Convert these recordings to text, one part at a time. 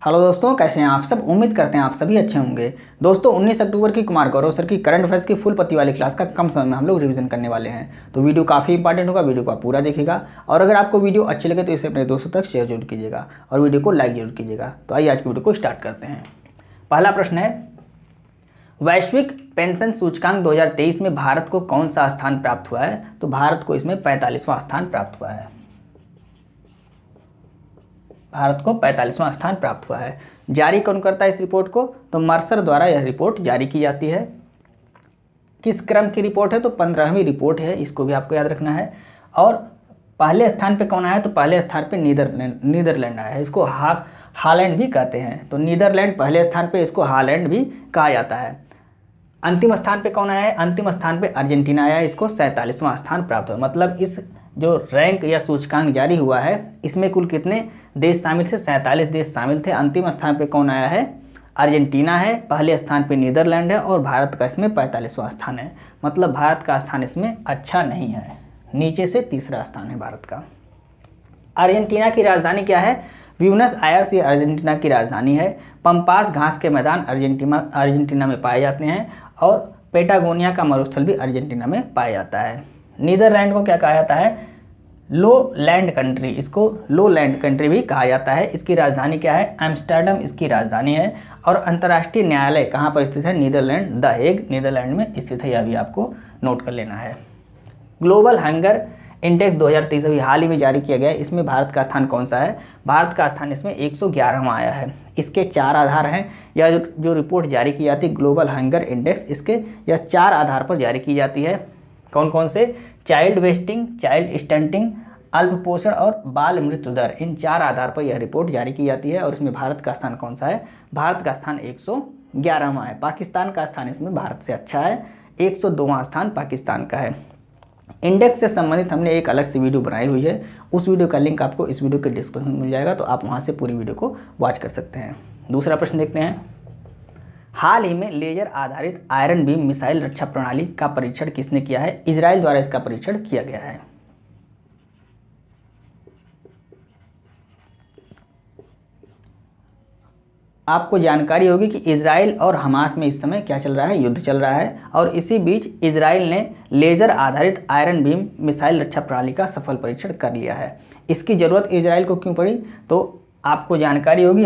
Hello दोस्तों, कैसे हैं आप सब। उम्मीद करते हैं आप सभी अच्छे होंगे। दोस्तों 19 अक्टूबर की कुमार गौरव सर की करंट अफेयर्स की फुल पत्ती वाली क्लास का कम समय में हम लोग रिवीजन करने वाले हैं। तो वीडियो काफ़ी इंपॉर्टेंट होगा, वीडियो को आप पूरा देखिएगा। और अगर आपको वीडियो अच्छी लगे तो इसे अपने दोस्तों तक शेयर जरूर कीजिएगा और वीडियो को लाइक जरूर कीजिएगा। तो आइए आज की वीडियो को स्टार्ट करते हैं। पहला प्रश्न है, वैश्विक पेंशन सूचकांक 2023 में भारत को कौन सा स्थान प्राप्त हुआ है। तो भारत को इसमें 45वां स्थान प्राप्त हुआ है। भारत को 45वां स्थान प्राप्त हुआ है। जारी कौन करता है इस रिपोर्ट को। तो मर्सर द्वारा यह रिपोर्ट जारी की जाती है। किस क्रम की रिपोर्ट है। तो 15वीं रिपोर्ट है, इसको भी आपको याद रखना है। और पहले स्थान पे कौन आया। तो पहले स्थान पे नीदरलैंड आया है। इसको हालैंड भी कहते हैं। तो नीदरलैंड पहले स्थान पे, इसको हालैंड भी कहा जाता है। अंतिम स्थान पे कौन आया है। अंतिम स्थान पे अर्जेंटीना आया है। इसको 47वां स्थान प्राप्त हुआ। मतलब इस जो रैंक या सूचकांक जारी हुआ है इसमें कुल कितने देश शामिल थे। 47 देश शामिल थे। अंतिम स्थान पे कौन आया है। अर्जेंटीना है। पहले स्थान पे नीदरलैंड है और भारत का इसमें 45वां स्थान है। मतलब भारत का स्थान इसमें अच्छा नहीं है, नीचे से तीसरा स्थान है भारत का। अर्जेंटीना की राजधानी क्या है। ब्यूनस आयर्स ये अर्जेंटीना की राजधानी है। पंपास घास के मैदान अर्जेंटीना में पाए जाते हैं और पेटागोनिया का मरुस्थल भी अर्जेंटीना में पाया जाता है। नीदरलैंड को क्या कहा जाता है। लो लैंड कंट्री, इसको लो लैंड कंट्री भी कहा जाता है। इसकी राजधानी क्या है। एम्स्टर्डम इसकी राजधानी है। और अंतर्राष्ट्रीय न्यायालय कहाँ पर स्थित है। नीदरलैंड, द हेग नीदरलैंड में स्थित है। यह भी आपको नोट कर लेना है। ग्लोबल हंगर इंडेक्स 2023 अभी हाल ही में जारी किया गया है। इसमें भारत का स्थान कौन सा है। भारत का स्थान इसमें 111वां आया है। इसके 4 आधार हैं। यह जो रिपोर्ट जारी की जाती है ग्लोबल हंगर इंडेक्स, इसके यह 4 आधार पर जारी की जाती है। कौन कौन से। चाइल्ड वेस्टिंग, चाइल्ड स्टंटिंग, अल्प पोषण और बाल मृत्यु दर, इन 4 आधार पर यह रिपोर्ट जारी की जाती है। और इसमें भारत का स्थान कौन सा है। भारत का स्थान 111वां है। पाकिस्तान का स्थान इसमें भारत से अच्छा है। 102वां स्थान पाकिस्तान का है। इंडेक्स से संबंधित हमने एक अलग से वीडियो बनाई हुई है। उस वीडियो का लिंक आपको इस वीडियो के डिस्क्रिप्शन में मिल जाएगा, तो आप वहाँ से पूरी वीडियो को वॉच कर सकते हैं। दूसरा प्रश्न देखते हैं। हाल ही में लेजर आधारित आयरन बीम मिसाइल रक्षा प्रणाली का परीक्षण किसने किया है। इजराइल द्वारा इसका परीक्षण किया गया है। आपको जानकारी होगी कि इजराइल और हमास में इस समय क्या चल रहा है, युद्ध चल रहा है। और इसी बीच इजराइल ने लेजर आधारित आयरन बीम मिसाइल रक्षा प्रणाली का सफल परीक्षण कर लिया है। इसकी ज़रूरत इजराइल को क्यों पड़ी। तो आपको जानकारी होगी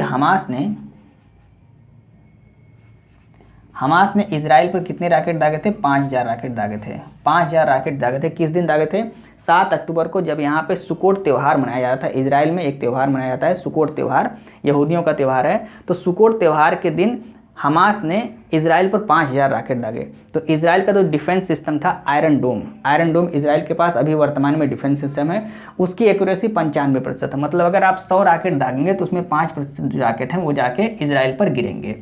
हमास ने इजराइल पर कितने रॉकेट दागे थे। 5000 रॉकेट दागे थे। 5000 रॉकेट दागे थे। किस दिन दागे थे। 7 अक्टूबर को, जब यहाँ पे सुकोट त्यौहार मनाया जा रहा था। इजराइल में एक त्यौहार मनाया जाता है सुकोट त्यौहार, यहूदियों का त्यौहार है। तो सुकोट त्यौहार के दिन हमास ने इजराइल पर 5000 रॉकेट दागे। तो इजराइल का जो डिफेंस सिस्टम था आयरन डोम इजराइल के पास अभी वर्तमान में डिफेंस सिस्टम है, उसकी एक्यूरेसी 95% है। मतलब अगर आप 100 रॉकेट दागेंगे तो उसमें 5% जो रॉकेट हैं वो जाके इजराइल पर गिरेंगे।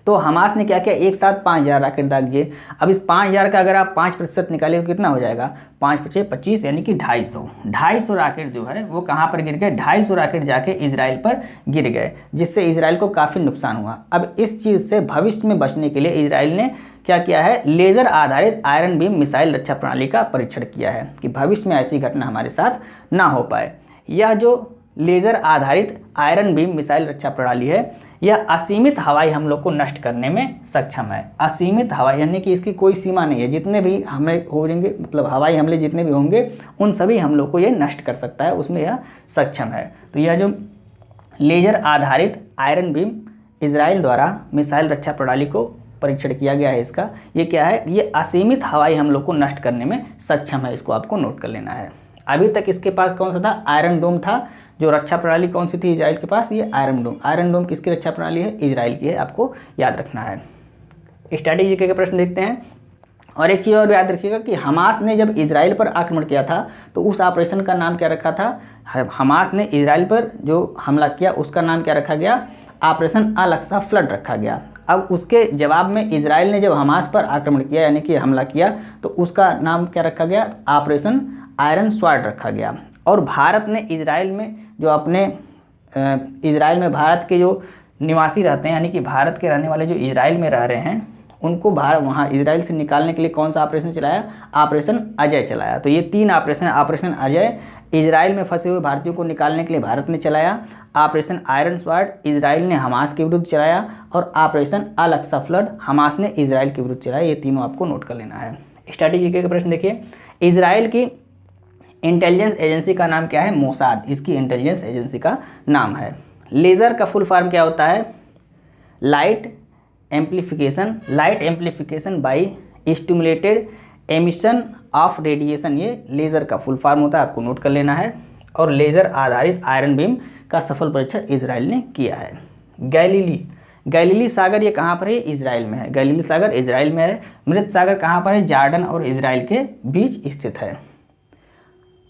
तो हमास ने क्या किया, एक साथ 5000 रॉकेट दाग दिए। अब इस 5000 का अगर आप 5% निकालिए तो कितना हो जाएगा। 5 × 5 = 25, यानी कि 250 रॉकेट जो है वो कहाँ पर गिर गए। 250 रॉकेट जाके इजराइल पर गिर गए, जिससे इजराइल को काफ़ी नुकसान हुआ। अब इस चीज़ से भविष्य में बचने के लिए इजराइल ने क्या किया है, लेज़र आधारित आयरन बीम मिसाइल रक्षा प्रणाली का परीक्षण किया है कि भविष्य में ऐसी घटना हमारे साथ ना हो पाए। यह जो लेज़र आधारित आयरन बीम मिसाइल रक्षा प्रणाली है यह असीमित हवाई हमलों को नष्ट करने में सक्षम है। असीमित हवाई यानी कि इसकी कोई सीमा नहीं है। जितने भी हमले होंगे, मतलब हवाई हमले जितने भी होंगे, उन सभी हमलों को यह नष्ट कर सकता है, उसमें यह सक्षम है। तो यह जो लेजर आधारित आयरन बीम इजराइल द्वारा मिसाइल रक्षा प्रणाली को परीक्षण किया गया है, इसका ये क्या है, ये असीमित हवाई हमलों को नष्ट करने में सक्षम है। इसको आपको नोट कर लेना है। अभी तक इसके पास कौन सा था, आयरन डोम था। जो रक्षा प्रणाली कौन सी थी इजराइल के पास, ये आयरन डोम किसकी रक्षा प्रणाली है, इजराइल की है। आपको याद रखना है। स्ट्रैटेजी के प्रश्न देखते हैं। और एक चीज़ और याद रखिएगा कि हमास ने जब इजराइल पर आक्रमण किया था तो उस ऑपरेशन का नाम क्या रखा था। हमास ने इजराइल पर जो हमला किया उसका नाम क्या रखा गया, ऑपरेशन अल अक्सा फ्लड रखा गया। अब उसके जवाब में इजराइल ने जब हमास पर आक्रमण किया यानी कि हमला किया तो उसका नाम क्या रखा गया, ऑपरेशन आयरन स्वॉर्ड रखा गया। और भारत ने इजराइल में जो अपने इजराइल में भारत के जो निवासी रहते हैं, यानी कि भारत के रहने वाले जो इजराइल में रह रहे हैं, उनको बाहर वहाँ इजराइल से निकालने के लिए कौन सा ऑपरेशन चलाया? ऑपरेशन अजय चलाया। तो ये 3 ऑपरेशन, ऑपरेशन अजय इजराइल में फंसे हुए भारतीयों को निकालने के लिए भारत ने चलाया, ऑपरेशन आयरन स्वॉर्ड इजराइल ने हमास के विरुद्ध चलाया, और ऑपरेशन अल अक्सा फ्लड हमास ने इजराइल के विरुद्ध चलाया। ये तीनों आपको नोट कर लेना है। स्ट्रैटेजी के प्रश्न देखिए, इजराइल की इंटेलिजेंस एजेंसी का नाम क्या है? मोसाद इसकी इंटेलिजेंस एजेंसी का नाम है। लेज़र का फुल फॉर्म क्या होता है? Light amplification by stimulated emission of radiation, ये लेज़र का फुल फॉर्म होता है, आपको नोट कर लेना है। और लेज़र आधारित आयरन बीम का सफल परीक्षण इजराइल ने किया है। गैलीली सागर ये कहाँ पर है? इजराइल में है। गैलीली सागर इजराइल में है। मृत सागर कहाँ पर है? जॉर्डन और इजराइल के बीच स्थित है।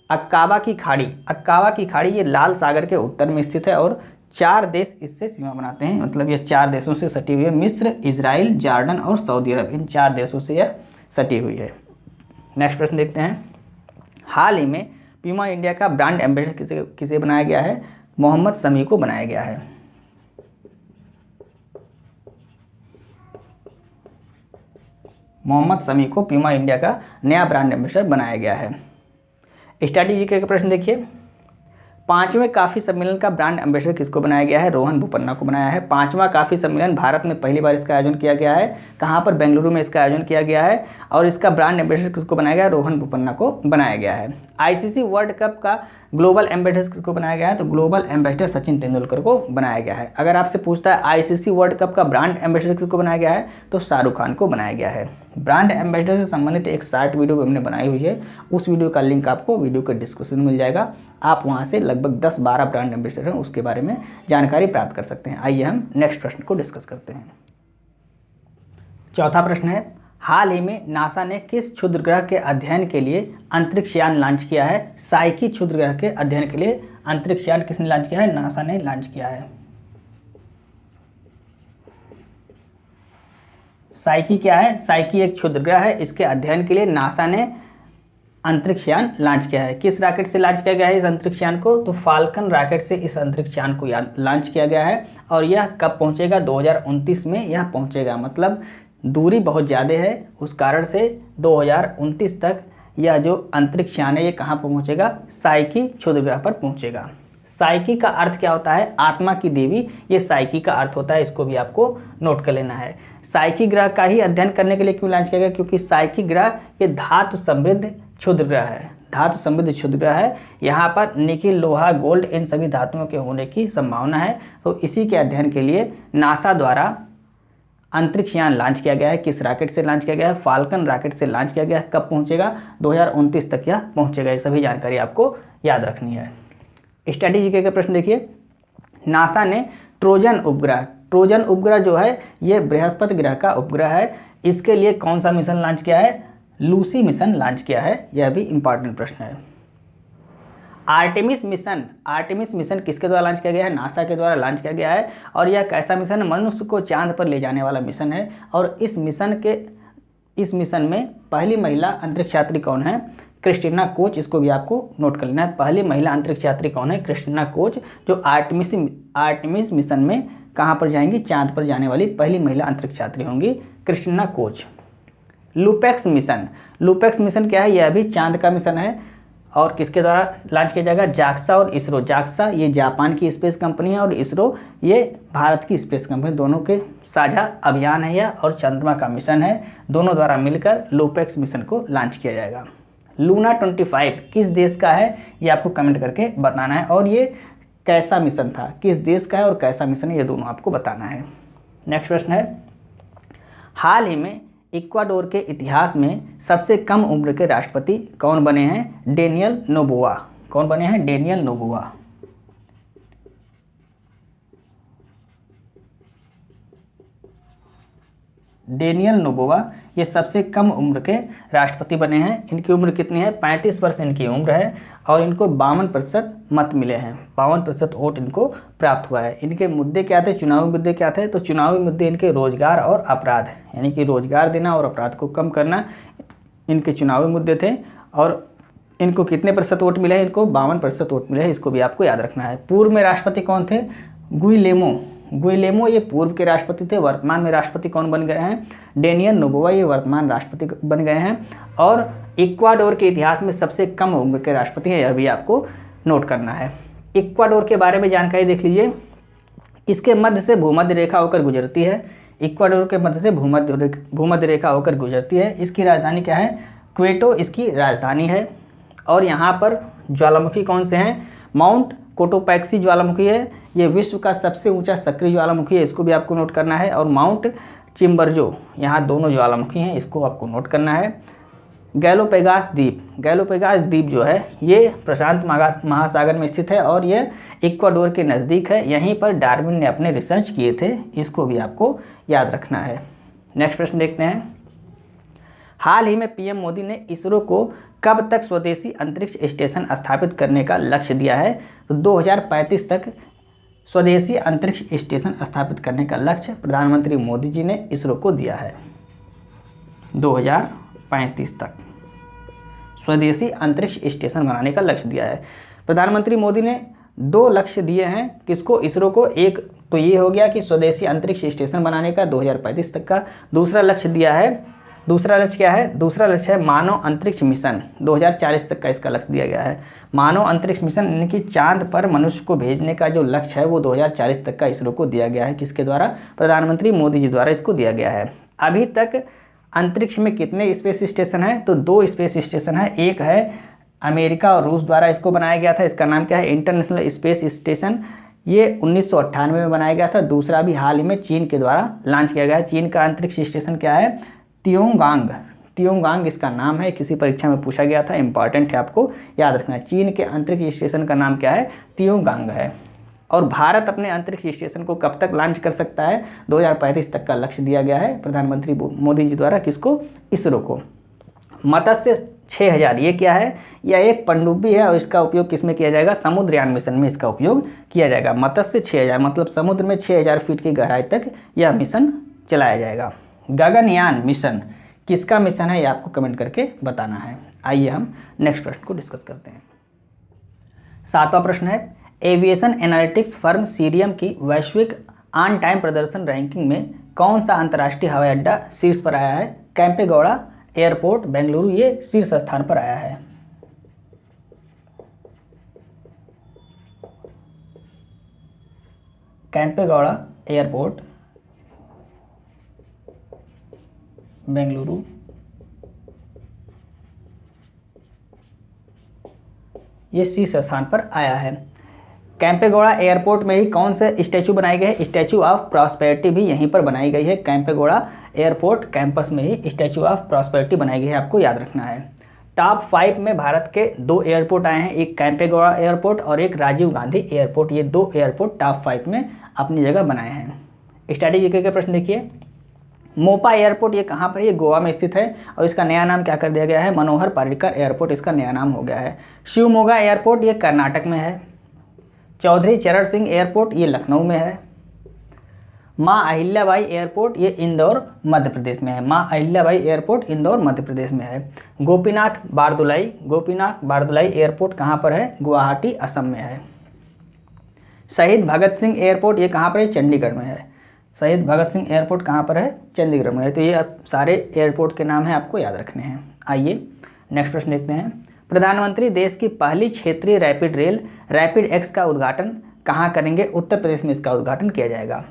अक्काबा की खाड़ी ये लाल सागर के उत्तर में स्थित है और 4 देश इससे सीमा बनाते हैं, मतलब ये 4 देशों से सटी हुई है। मिस्र, इजराइल, जॉर्डन और सऊदी अरब, इन 4 देशों से यह सटी हुई है। नेक्स्ट प्रश्न देखते हैं, हाल ही में प्यूमा इंडिया का ब्रांड एम्बेसडर किसे बनाया गया है? मोहम्मद शमी को बनाया गया है। मोहम्मद शमी को प्यूमा इंडिया का नया ब्रांड एम्बेसडर बनाया गया है। स्ट्रैटेजी के प्रश्न देखिए, 5वें काफ़ी सम्मेलन का ब्रांड एम्बेसडर किसको बनाया गया है? रोहन बोपन्ना को बनाया है। 5वां काफ़ी सम्मेलन भारत में पहली बार इसका आयोजन किया गया है। कहाँ पर? बेंगलुरु में इसका आयोजन किया गया है और इसका ब्रांड एम्बेसडर किसको बनाया गया है? रोहन बोपन्ना को बनाया गया है। आईसीसी वर्ल्ड कप का ग्लोबल एम्बेसडर किसको बनाया गया है? तो ग्लोबल एम्बेसडर सचिन तेंदुलकर को बनाया गया है। अगर आपसे पूछता है आईसीसी वर्ल्ड कप का ब्रांड एम्बेसडर किसको बनाया गया है? तो शाहरुख खान को बनाया गया है। ब्रांड एम्बेसडर से संबंधित एक शॉर्ट वीडियो हमने बनाई हुई है, उस वीडियो का लिंक आपको वीडियो के डिस्क्रिप्शन में मिल जाएगा। आप वहां से लगभग 10-12 ब्रांड एम्बेसडर हैं उसके बारे में जानकारी प्राप्त कर सकते हैं। आइए हम नेक्स्ट प्रश्न को डिस्कस करते हैं। चौथा प्रश्न है, हाल ही में नासा ने किस क्षुद्र ग्रह के अध्ययन के लिए अंतरिक्ष यान लॉन्च किया है? साइकी क्षुद्र ग्रह के अध्ययन के लिए अंतरिक्ष यान किसने लॉन्च किया है? नासा ने लॉन्च किया है। साइकी क्या है? साइकी एक क्षुद्र ग्रह है, इसके अध्ययन के लिए नासा ने अंतरिक्ष यान लॉन्च किया है। किस रॉकेट से लॉन्च किया गया है इस अंतरिक्ष यान को? तो फाल्कन रॉकेट से इस अंतरिक्ष यान को लॉन्च किया गया है और यह कब पहुंचेगा? 2029 में यह पहुंचेगा, मतलब दूरी बहुत ज़्यादा है, उस कारण से 2029 तक यह जो अंतरिक्ष यान है ये कहाँ पर पहुंचेगा? साइकी क्षुद्र ग्रह पर पहुंचेगा। साइकी का अर्थ क्या होता है? आत्मा की देवी, ये साइकी का अर्थ होता है, इसको भी आपको नोट कर लेना है। साइकी ग्रह का ही अध्ययन करने के लिए क्यों लॉन्च किया गया? क्योंकि साइकी ग्रह ये धातु समृद्ध क्षुद्र ग्रह है, धातु समृद्ध क्षुद्र ग्रह है। यहाँ पर निकिल, लोहा, गोल्ड इन सभी धातुओं के होने की संभावना है, तो इसी के अध्ययन के लिए नासा द्वारा अंतरिक्ष यान लॉन्च किया गया है। किस रॉकेट से लॉन्च किया गया है? फाल्कन रॉकेट से लॉन्च किया गया है। कब पहुंचेगा? 2029 तक यह पहुंचेगा। ये सभी जानकारी आपको याद रखनी है। स्ट्रैटेजी के प्रश्न देखिए, नासा ने ट्रोजन उपग्रह जो है ये बृहस्पति ग्रह का उपग्रह है, इसके लिए कौन सा मिशन लॉन्च किया है? लूसी मिशन लॉन्च किया है। यह भी इंपॉर्टेंट प्रश्न है। आर्टेमिस मिशन किसके द्वारा लॉन्च किया गया है? नासा के द्वारा लॉन्च किया गया है और यह कैसा मिशन है? मनुष्य को चांद पर ले जाने वाला मिशन है। और इस मिशन में पहली महिला अंतरिक्ष यात्री कौन है? क्रिस्टीना कोच, इसको भी आपको नोट कर लेना है। पहली महिला अंतरिक्ष यात्री कौन है? क्रिस्टीना कोच, जो आर्टेमिस मिशन में कहाँ पर जाएंगी? चांद पर जाने वाली पहली महिला अंतरिक्ष यात्री होंगी क्रिस्टीना कोच। लूपेक्स मिशन क्या है? यह भी चांद का मिशन है और किसके द्वारा लॉन्च किया जाएगा? जाक्सा और इसरो। जाक्सा ये जापान की स्पेस कंपनी है और इसरो ये भारत की स्पेस कंपनी, दोनों के साझा अभियान है यह और चंद्रमा का मिशन है। दोनों द्वारा मिलकर लूपेक्स मिशन को लॉन्च किया जाएगा। लूना 25 किस देश का है? ये आपको कमेंट करके बताना है और ये कैसा मिशन था, किस देश का है और कैसा मिशन है, ये दोनों आपको बताना है। नेक्स्ट प्रश्न है, हाल ही में इक्वाडोर के इतिहास में सबसे कम उम्र के राष्ट्रपति कौन बने हैं? Daniel Noboa. कौन बने हैं? Daniel Noboa. डेनियल नोबोआ ये सबसे कम उम्र के राष्ट्रपति बने हैं। इनकी उम्र कितनी है? 35 वर्ष इनकी उम्र है और इनको 52% मत मिले हैं, 52% वोट इनको प्राप्त हुआ है। इनके मुद्दे क्या थे? चुनावी मुद्दे क्या थे? तो चुनावी मुद्दे इनके रोजगार और अपराध, यानी कि रोजगार देना और अपराध को कम करना इनके चुनावी मुद्दे थे। और इनको कितने प्रतिशत वोट मिले हैं? इनको 52% वोट मिले हैं, इसको भी आपको याद रखना है। पूर्व में राष्ट्रपति कौन थे? गुइलेमो ये पूर्व के राष्ट्रपति थे, वर्तमान में राष्ट्रपति कौन बन गए हैं? डेनियल नोबोआ ये वर्तमान राष्ट्रपति बन गए हैं। और इक्वाडोर के इतिहास में सबसे कम उम्र के राष्ट्रपति हैं, यह भी आपको नोट करना है। इक्वाडोर के बारे में जानकारी देख लीजिए। इसके मध्य से भूमध्य रेखा होकर गुजरती है। इक्वाडोर के मध्य से भूमध्य रेखा होकर गुजरती है। इसकी राजधानी क्या है? क्वेटो इसकी राजधानी है। और यहाँ पर ज्वालामुखी कौन से हैं? माउंट कोटोपैक्सी ज्वालामुखी है, ये विश्व का सबसे ऊंचा सक्रिय ज्वालामुखी है, इसको भी आपको नोट करना है। और माउंट चिम्बरजो, यहाँ दोनों ज्वालामुखी हैं, इसको आपको नोट करना है। गैलोपेगास द्वीप जो है ये प्रशांत महासागर में स्थित है और ये इक्वाडोर के नज़दीक है। यहीं पर डार्विन ने अपने रिसर्च किए थे, इसको भी आपको याद रखना है। नेक्स्ट प्रश्न देखते हैं। हाल ही में पीएम मोदी ने इसरो को कब तक स्वदेशी अंतरिक्ष स्टेशन स्थापित करने का लक्ष्य दिया है? तो 2035 तक स्वदेशी अंतरिक्ष स्टेशन स्थापित करने का लक्ष्य प्रधानमंत्री मोदी जी ने इसरो को दिया है। 2035 तक स्वदेशी अंतरिक्ष स्टेशन बनाने का लक्ष्य दिया है। प्रधानमंत्री मोदी ने 2 लक्ष्य दिए हैं किसको? इसरो को। एक तो ये हो गया कि स्वदेशी अंतरिक्ष स्टेशन बनाने का 2035 तक का। दूसरा लक्ष्य दिया है, दूसरा लक्ष्य क्या है? दूसरा लक्ष्य है मानव अंतरिक्ष मिशन, 2040 तक का इसका लक्ष्य दिया गया है। मानव अंतरिक्ष मिशन यानी कि चांद पर मनुष्य को भेजने का जो लक्ष्य है वो 2040 तक का इसरो को दिया गया है। किसके द्वारा? प्रधानमंत्री मोदी जी द्वारा इसको दिया गया है। अभी तक अंतरिक्ष में कितने स्पेस स्टेशन हैं? तो 2 स्पेस स्टेशन हैं। एक है अमेरिका और रूस द्वारा इसको बनाया गया था, इसका नाम क्या है? इंटरनेशनल स्पेस स्टेशन, ये 1998 में बनाया गया था। दूसरा भी हाल ही में चीन के द्वारा लॉन्च किया गया है। चीन का अंतरिक्ष स्टेशन क्या है? तियोंगांग इसका नाम है, किसी परीक्षा में पूछा गया था, इंपॉर्टेंट है, आपको याद रखना है। चीन के अंतरिक्ष स्टेशन का नाम क्या है? तियोंगांग है। और भारत अपने अंतरिक्ष स्टेशन को कब तक लॉन्च कर सकता है? 2035 तक का लक्ष्य दिया गया है प्रधानमंत्री मोदी जी द्वारा। किसको? इसरो को। मत्स्य 6000 ये क्या है? यह एक पनडुब्बी है और इसका उपयोग किस में किया जाएगा? समुद्रयान मिशन में इसका उपयोग किया जाएगा। मत्स्य 6000 मतलब समुद्र में 6000 फीट की गहराई तक यह मिशन चलाया जाएगा। गगनयान मिशन किसका मिशन है? ये आपको कमेंट करके बताना है। आइए हम नेक्स्ट प्रश्न को डिस्कस करते हैं। 7वां प्रश्न है, एविएशन एनालिटिक्स फर्म सीरियम की वैश्विक ऑन टाइम प्रदर्शन रैंकिंग में कौन सा अंतर्राष्ट्रीय हवाई अड्डा शीर्ष पर आया है? कैंपेगौड़ा एयरपोर्ट बेंगलुरु ये शीर्ष स्थान पर आया है। कैंपेगौड़ा एयरपोर्ट बेंगलुरु ये शीर्ष स्थान पर आया है। कैंपेगौड़ा एयरपोर्ट में ही कौन से स्टैचू बनाए गए हैं? स्टैचू ऑफ प्रॉस्पेरिटी भी यहीं पर बनाई गई है। कैंपेगौड़ा एयरपोर्ट कैंपस में ही स्टैचू ऑफ प्रॉस्पेरिटी बनाई गई है, आपको याद रखना है। टॉप 5 में भारत के 2 एयरपोर्ट आए हैं, एक कैंपेगौड़ा एयरपोर्ट और एक राजीव गांधी एयरपोर्ट। ये 2 एयरपोर्ट टॉप 5 में अपनी जगह बनाए हैं। स्ट्रैटेजी के प्रश्न देखिए। मोपा एयरपोर्ट ये कहाँ पर? ये गोवा में स्थित है और इसका नया नाम क्या कर दिया गया है? मनोहर पर्रिकर एयरपोर्ट इसका नया नाम हो गया है। शिवमोगा एयरपोर्ट ये कर्नाटक में है। चौधरी चरण सिंह एयरपोर्ट ये लखनऊ में है। माँ अहिल्याबाई एयरपोर्ट ये इंदौर मध्य प्रदेश में है। माँ अहिल्याबाई एयरपोर्ट इंदौर मध्य प्रदेश में है। गोपीनाथ बारदुलाई एयरपोर्ट कहाँ पर है? गुवाहाटी असम में है। शहीद भगत सिंह एयरपोर्ट ये कहाँ पर है? चंडीगढ़ में है। शहीद भगत सिंह एयरपोर्ट कहाँ पर है? चंडीगढ़ में है। तो ये सारे एयरपोर्ट के नाम हैं, आपको याद रखने हैं। आइए नेक्स्ट प्रश्न देखते हैं। प्रधानमंत्री देश की पहली क्षेत्रीय रैपिड रेल रैपिड एक्स का उद्घाटन कहाँ करेंगे? उत्तर प्रदेश में इसका उद्घाटन किया जाएगा।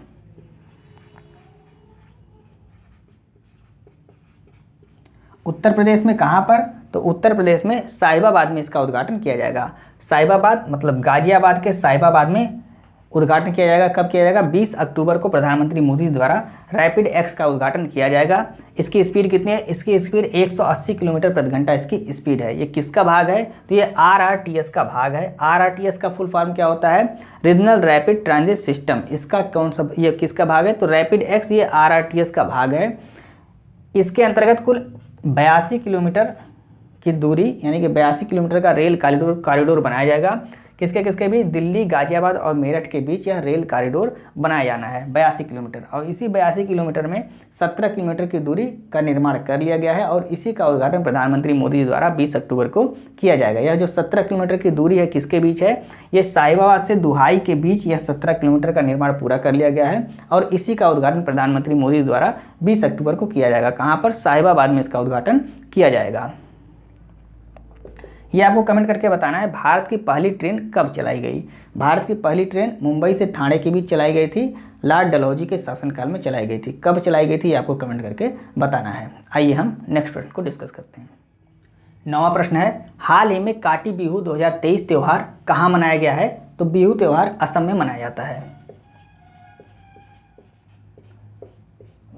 उत्तर प्रदेश में कहाँ पर? तो उत्तर प्रदेश में साहिबाबाद में इसका उद्घाटन किया जाएगा। साहिबाबाद मतलब गाजियाबाद के साहिबाबाद में उद्घाटन किया जाएगा। कब किया जाएगा? 20 अक्टूबर को प्रधानमंत्री मोदी द्वारा रैपिड एक्स का उद्घाटन किया जाएगा। इसकी स्पीड कितनी है? इसकी स्पीड 180 किलोमीटर प्रति घंटा इसकी स्पीड है। ये किसका भाग है? तो ये RRTS का भाग है। RRTS का फुल फॉर्म क्या होता है? Regional rapid transit system. इसका कौन सा ये किसका भाग है? तो रैपिड एक्स ये RRTS का भाग है। इसके अंतर्गत कुल 82 किलोमीटर की दूरी यानी कि 82 किलोमीटर का रेल कॉरिडोर बनाया जाएगा। किसके किसके बीच? दिल्ली, गाजियाबाद और मेरठ के बीच यह रेल कॉरिडोर बनाया जाना है 82 किलोमीटर, और इसी 82 किलोमीटर में 17 किलोमीटर की दूरी का निर्माण कर लिया गया है और इसी का उद्घाटन प्रधानमंत्री मोदी द्वारा 20 अक्टूबर को किया जाएगा। यह जो 17 किलोमीटर की दूरी है किसके बीच है? ये साहिबाबाद से दुहाई के बीच यह 17 किलोमीटर का निर्माण पूरा कर लिया गया है और इसी का उद्घाटन प्रधानमंत्री मोदी द्वारा 20 अक्टूबर को किया जाएगा। कहाँ पर? साहिबाबाद में इसका उद्घाटन किया जाएगा। ये आपको कमेंट करके बताना है भारत की पहली ट्रेन कब चलाई गई। भारत की पहली ट्रेन मुंबई से ठाणे के बीच चलाई गई थी, लॉर्ड डलहौजी के शासनकाल में चलाई गई थी। कब चलाई गई थी ये आपको कमेंट करके बताना है। आइए हम नेक्स्ट प्रश्न को डिस्कस करते हैं। 9वां प्रश्न है, हाल ही में काटी बिहू 2023 त्यौहार कहाँ मनाया गया है? तो बिहू त्यौहार असम में मनाया जाता है।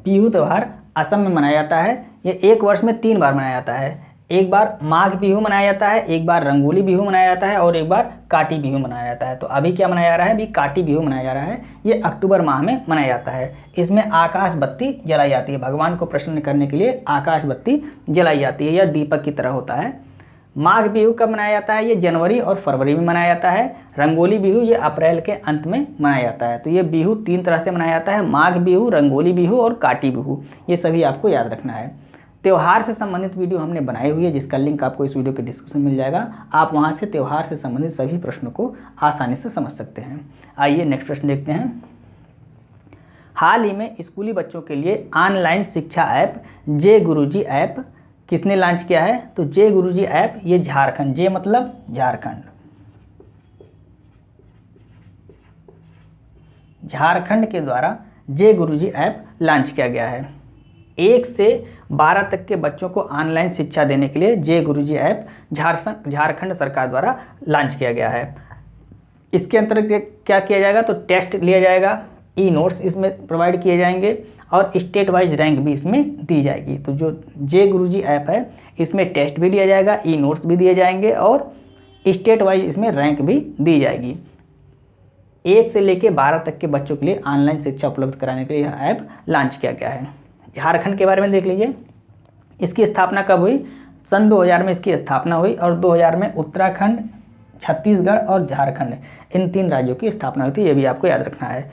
बिहू त्यौहार असम में मनाया जाता है। ये एक वर्ष में 3 बार मनाया जाता है। एक बार माघ बिहू मनाया जाता है, एक बार रंगोली बिहू मनाया जाता है और एक बार काटी बिहू मनाया जाता है। तो अभी क्या मनाया जा रहा है? अभी काटी बिहू मनाया जा रहा है। ये अक्टूबर माह में मनाया जाता है। इसमें आकाश बत्ती जलाई जाती है, भगवान को प्रसन्न करने के लिए आकाश बत्ती जलाई जाती है। यह दीपक की तरह होता है। माघ बिहू कब मनाया जाता है? ये जनवरी और फरवरी में मनाया जाता है। रंगोली बिहू ये अप्रैल के अंत में मनाया जाता है। तो ये बिहू 3 तरह से मनाया जाता है, माघ बिहू, रंगोली बिहू और काटी बिहू। ये सभी आपको याद रखना है। त्यौहार से संबंधित वीडियो हमने बनाई हुई है जिसका लिंक आपको इस वीडियो के डिस्क्रिप्शन में मिल जाएगा। आप वहां से त्यौहार से संबंधित सभी प्रश्नों को आसानी से समझ सकते हैं। आइए नेक्स्ट प्रश्न देखते हैं। हाल ही में स्कूली बच्चों के लिए ऑनलाइन शिक्षा ऐप जे गुरुजी ऐप किसने लॉन्च किया है? तो जे गुरुजी ऐप ये झारखंड, जे मतलब झारखंड, झारखंड के द्वारा जे गुरुजी ऐप लॉन्च किया गया है। 1 से 12 तक के बच्चों को ऑनलाइन शिक्षा देने के लिए जे गुरुजी ऐप झारखंड सरकार द्वारा लॉन्च किया गया है। इसके अंतर्गत क्या किया जाएगा? तो टेस्ट लिया जाएगा, ई नोट्स इसमें प्रोवाइड किए जाएंगे और स्टेट वाइज रैंक भी इसमें दी जाएगी। तो जो जे गुरुजी ऐप है इसमें टेस्ट भी लिया जाएगा, ई नोट्स भी दिए जाएंगे और स्टेट वाइज इसमें रैंक भी दी जाएगी। 1 से लेकर 12 तक के बच्चों के लिए ऑनलाइन शिक्षा उपलब्ध कराने के लिए यह ऐप लॉन्च किया गया है। झारखंड के बारे में देख लीजिए। इसकी स्थापना कब हुई? सन 2000 में इसकी स्थापना हुई और 2000 में उत्तराखंड, छत्तीसगढ़ और झारखंड इन 3 राज्यों की स्थापना हुई थी। ये भी आपको याद रखना है।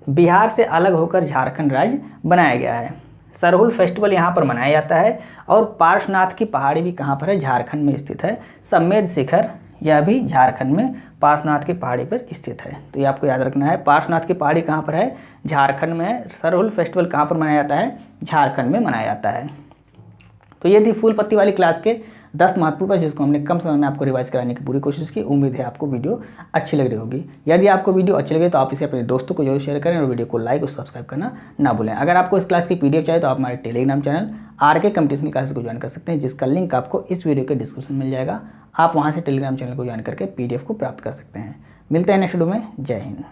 बिहार से अलग होकर झारखंड राज्य बनाया गया है। सरहुल फेस्टिवल यहाँ पर मनाया जाता है और पार्श्वनाथ की पहाड़ी भी कहाँ पर है? झारखंड में स्थित है। समेध शिखर यह भी झारखंड में पार्श्वनाथ की पहाड़ी पर स्थित है। तो ये आपको याद रखना है। पार्श्वनाथ की पहाड़ी कहाँ पर है? झारखंड में है। सरहुल फेस्टिवल कहाँ पर मनाया जाता है? झारखंड में मनाया जाता है। तो ये थी फूल पत्ती वाली क्लास के 10 महत्वपूर्ण प्रश्न जिसको हमने कम समय में आपको रिवाइज कराने की पूरी कोशिश की। उम्मीद है आपको वीडियो अच्छी लग रही होगी। यदि आपको वीडियो अच्छी लगे तो आप इसे अपने दोस्तों को जरूर शेयर करें और वीडियो को लाइक और सब्सक्राइब करना ना भूलें। अगर आपको इस क्लास की पीडीएफ चाहिए तो आप हमारे Telegram channel RK competition classes को ज्वाइन कर सकते हैं जिसका लिंक आपको इस वीडियो के डिस्क्रिप्शन में मिल जाएगा। आप वहां से टेलीग्राम चैनल को ज्वाइन करके PDF को प्राप्त कर सकते हैं। मिलते हैं नेक्स्ट वीडियो में। जय हिंद।